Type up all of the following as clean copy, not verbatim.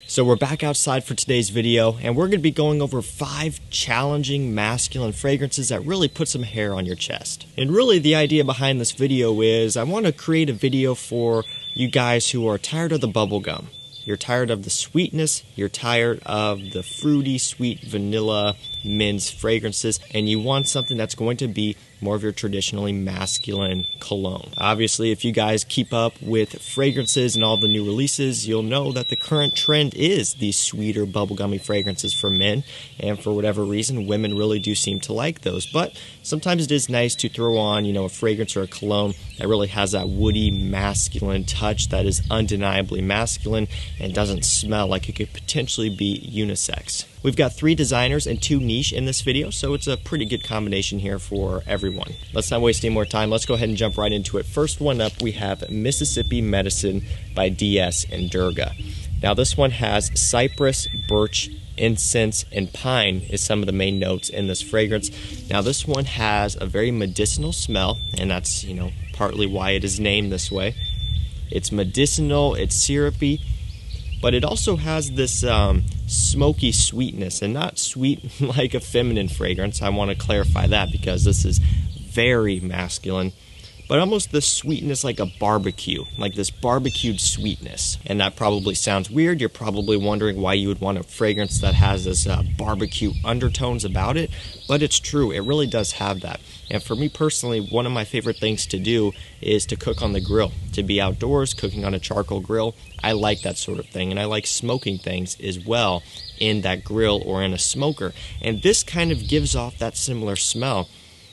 So we're back outside for today's video, and we're going to be going over 5 challenging masculine fragrances that really put some hair on your chest. And really the idea behind this video is I want to create a video for you guys who are tired of the bubblegum. You're tired of the sweetness, you're tired of the fruity, sweet vanilla men's fragrances, and you want something that's going to be more of your traditionally masculine cologne. Obviously, if you guys keep up with fragrances and all the new releases, you'll know that the current trend is these sweeter bubblegummy fragrances for men, and for whatever reason, women really do seem to like those. But sometimes it is nice to throw on, a fragrance or a cologne that really has that woody, masculine touch that is undeniably masculine and doesn't smell like it could potentially be unisex. We've got 3 designers and 2 niche in this video, so it's a pretty good combination here for everyone. Let's not waste any more time. Let's go ahead and jump right into it. First one up, we have Mississippi Medicine by DS and Durga. Now this one has cypress, birch, incense, and pine is some of the main notes in this fragrance. Now this one has a very medicinal smell, and that's, partly why it is named this way. It's medicinal, it's syrupy, but it also has this smoky sweetness, and not sweet like a feminine fragrance. I want to clarify that because this is very masculine, but almost the sweetness like a barbecue, like this barbecued sweetness. And that probably sounds weird. You're probably wondering why you would want a fragrance that has this barbecue undertones about it, but it's true. It really does have that. And for me personally, one of my favorite things to do is to cook on the grill, to be outdoors, cooking on a charcoal grill. I like that sort of thing, and I like smoking things as well in that grill or in a smoker. And this kind of gives off that similar smell.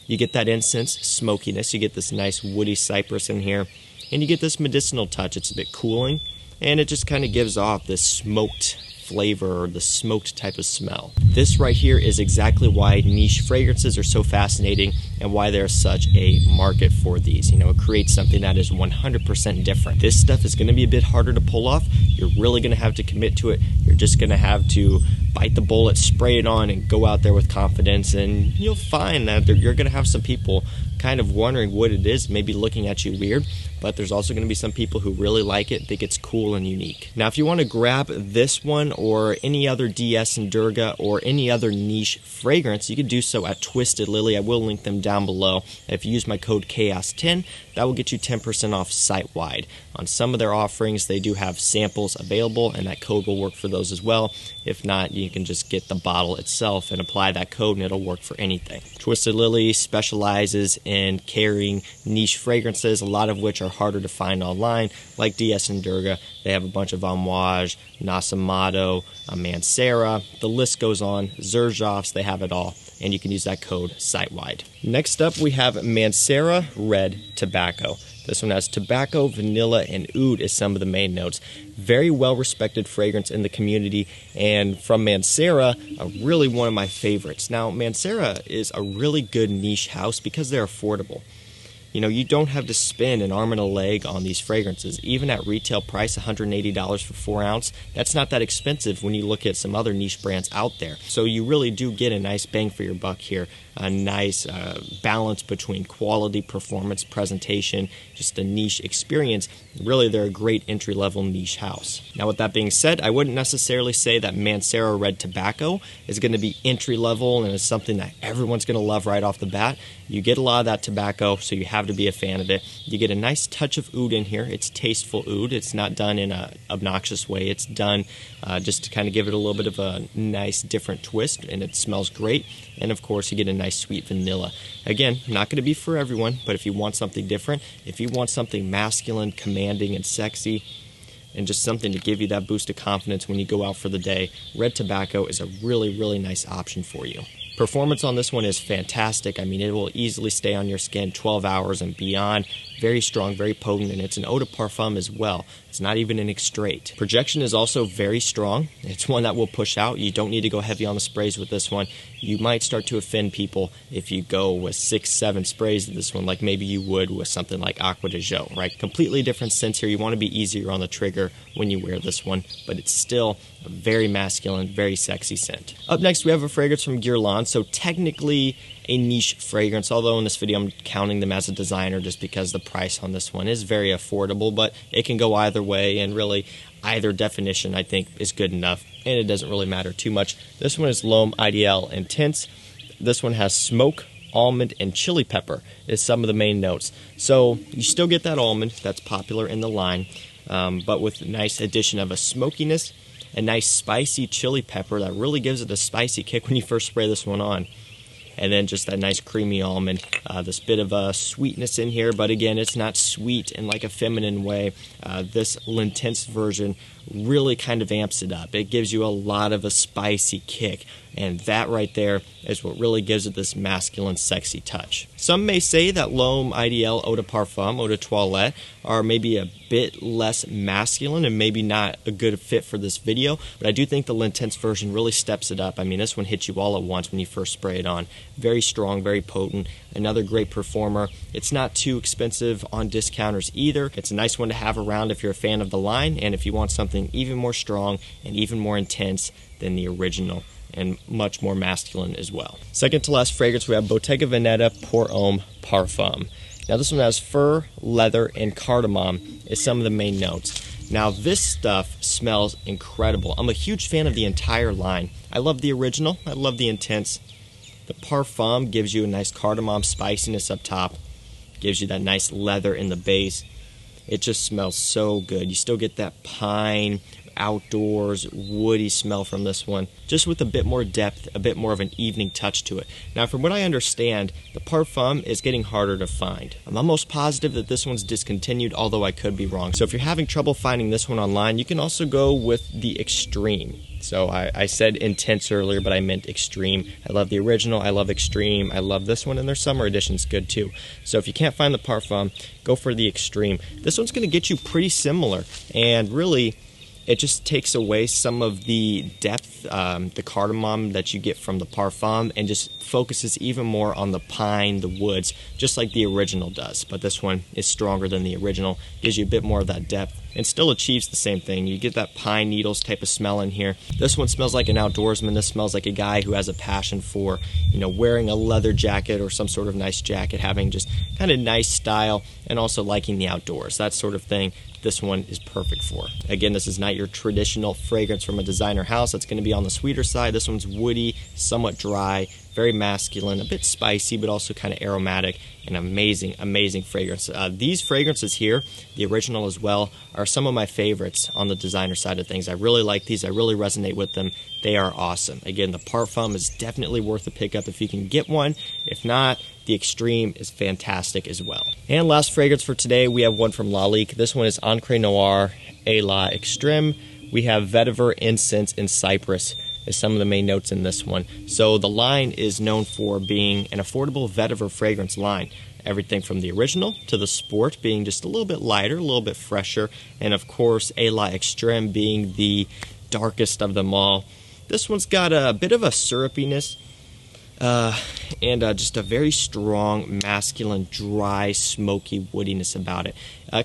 You get that incense smokiness, you get this nice woody cypress in here, and you get this medicinal touch. It's a bit cooling, and it just kind of gives off this smoked flavor or the smoked type of smell. This right here is exactly why niche fragrances are so fascinating and why there's such a market for these. It creates something that is 100% different. This stuff is going to be a bit harder to pull off. You're really going to have to commit to it. You're just going to have to bite the bullet, spray it on, and go out there with confidence, and you'll find that you're going to have some people kind of wondering what it is, maybe looking at you weird, but there's also going to be some people who really like it, think it's cool and unique. Now, if you want to grab this one or any other DS and Durga or any other niche fragrance, you can do so at Twisted Lily. I will link them down below. If you use my code CHAOS10, that will get you 10% off site-wide. On some of their offerings, they do have samples available, and that code will work for those as well. If not, you can just get the bottle itself and apply that code, and it'll work for anything. Twisted Lily specializes in carrying niche fragrances, a lot of which are harder to find online, like DS and Durga. They have a bunch of Amouage, Nasamato, Mancera, the list goes on, Xerjoffs, they have it all, and you can use that code site-wide. Next up, we have Mancera Red Tobacco. This one has tobacco, vanilla, and oud as some of the main notes. Very well-respected fragrance in the community, and from Mancera, really one of my favorites. Now, Mancera is a really good niche house because they're affordable. You don't have to spend an arm and a leg on these fragrances. Even at retail price, $180 for 4 ounce, that's not that expensive when you look at some other niche brands out there. So you really do get a nice bang for your buck here. A nice balance between quality, performance, presentation, just a niche experience. Really, they're a great entry-level niche house. Now, with that being said, I wouldn't necessarily say that Mancera Red Tobacco is going to be entry-level and is something that everyone's going to love right off the bat. You get a lot of that tobacco, so you have to be a fan of it. You get a nice touch of oud in here. It's tasteful oud. It's not done in an obnoxious way. It's done just to kind of give it a little bit of a nice, different twist, and it smells great. And of course, you get a nice sweet vanilla. Again, not going to be for everyone, but if you want something different, if you want something masculine, commanding, and sexy, and just something to give you that boost of confidence when you go out for the day, Red Tobacco is a really, really nice option for you. Performance on this one is fantastic. I mean, it will easily stay on your skin 12 hours and beyond. Very strong, very potent, and it's an eau de parfum as well. It's not even an extrait. Projection is also very strong. It's one that will push out. You don't need to go heavy on the sprays with this one. You might start to offend people if you go with 6, 7 sprays of this one, like maybe you would with something like Aqua de Jo, right? Completely different scents here. You want to be easier on the trigger when you wear this one, but it's still a very masculine, very sexy scent. Up next, we have a fragrance from Guerlain. So technically a niche fragrance, although in this video I'm counting them as a designer just because the price on this one is very affordable, but it can go either way, and really either definition I think is good enough, and it doesn't really matter too much. This one is L'Homme Ideal Intense. This one has smoke, almond, and chili pepper is some of the main notes. So you still get that almond that's popular in the line, but with a nice addition of a smokiness, a nice spicy chili pepper that really gives it a spicy kick when you first spray this one on. And then just that nice creamy almond, this bit of a sweetness in here, but again, it's not sweet in like a feminine way. This L'Intense version really kind of amps it up. It gives you a lot of a spicy kick, and that right there is what really gives it this masculine, sexy touch. Some may say that L'Homme Ideal Eau de Parfum, Eau de Toilette are maybe a bit less masculine and maybe not a good fit for this video, but I do think the L'Intense version really steps it up. I mean, this one hits you all at once when you first spray it on. Very strong, very potent, another great performer. It's not too expensive on discounters either. It's a nice one to have around if you're a fan of the line, and if you want something even more strong and even more intense than the original, and much more masculine as well. Second to last fragrance, we have Bottega Veneta Pour Homme Parfum. Now this one has fur, leather, and cardamom is some of the main notes. Now this stuff smells incredible. I'm a huge fan of the entire line. I love the original, I love the Intense. The Parfum gives you a nice cardamom spiciness up top, gives you that nice leather in the base. It just smells so good. You still get that pine, outdoors, woody smell from this one, just with a bit more depth, a bit more of an evening touch to it. Now, from what I understand, the Parfum is getting harder to find. I'm almost positive that this one's discontinued, although I could be wrong. So if you're having trouble finding this one online, you can also go with the Extreme. So I said Intense earlier, but I meant Extreme. I love the original, I love Extreme, I love this one, and their summer edition's good too. So if you can't find the Parfum, go for the Extreme. This one's gonna get you pretty similar, and really, it just takes away some of the depth, the cardamom that you get from the Parfum, and just focuses even more on the pine, the woods, just like the original does. But this one is stronger than the original, gives you a bit more of that depth, and still achieves the same thing. You get that pine needles type of smell in here. This one smells like an outdoorsman. This smells like a guy who has a passion for, you know, wearing a leather jacket or some sort of nice jacket, having just kind of nice style, and also liking the outdoors, that sort of thing. This one is perfect for. Again, this is not your traditional fragrance from a designer house. That's going to be on the sweeter side. This one's woody, somewhat dry, very masculine, a bit spicy, but also kind of aromatic, and amazing, amazing fragrance. These fragrances here, the original as well, are some of my favorites on the designer side of things. I really like these. I really resonate with them. They are awesome. Again, the Parfum is definitely worth a pickup if you can get one. If not, the Extreme is fantastic as well. And last fragrance for today, we have one from Lalique. This one is Encre Noire et la Extreme. We have vetiver, incense, and cypress is some of the main notes in this one. So the line is known for being an affordable vetiver fragrance line. Everything from the original to the sport being just a little bit lighter, a little bit fresher, and of course et la Extreme being the darkest of them all. This one's got a bit of a syrupiness, and just a very strong, masculine, dry, smoky woodiness about it.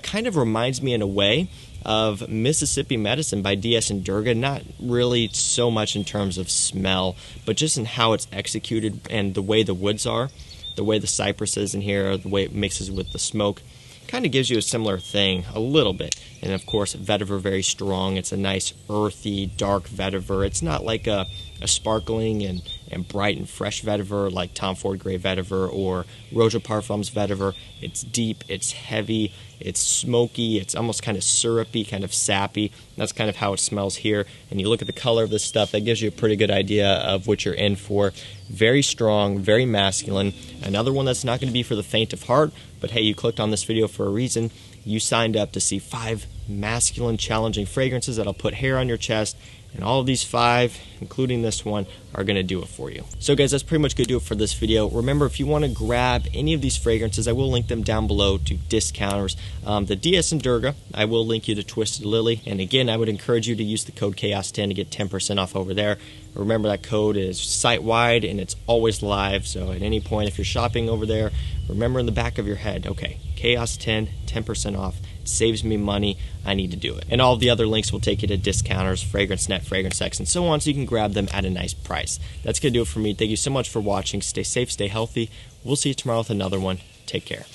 Kind of reminds me in a way of Mississippi Medicine by D.S. and Durga. Not really so much in terms of smell, but just in how it's executed and the way the woods are, the way the cypress is in here, the way it mixes with the smoke. Kind of gives you a similar thing, a little bit. And of course, vetiver, very strong. It's a nice, earthy, dark vetiver. It's not like a sparkling and bright and fresh vetiver like Tom Ford Grey vetiver or Roja Parfums vetiver. It's deep, it's heavy, it's smoky, it's almost kind of syrupy, kind of sappy. That's kind of how it smells here. And you look at the color of this stuff, that gives you a pretty good idea of what you're in for. Very strong, very masculine. Another one that's not going to be for the faint of heart, but hey, you clicked on this video for a reason. You signed up to see 5 masculine, challenging fragrances that'll put hair on your chest, and all of these 5, including this one, are going to do it for you. So guys, that's pretty much going to do it for this video. Remember, if you want to grab any of these fragrances, I will link them down below to discounters. The DS and Durga, I will link you to Twisted Lily. And again, I would encourage you to use the code CHAOS10 to get 10% off over there. Remember, that code is site-wide and it's always live. So at any point, if you're shopping over there, remember in the back of your head, okay, CHAOS10, 10% off. It saves me money. I need to do it. And all of the other links will take you to discounters, FragranceNet, FragranceX, and so on, so you can grab them at a nice price. That's going to do it for me. Thank you so much for watching. Stay safe, stay healthy. We'll see you tomorrow with another one. Take care.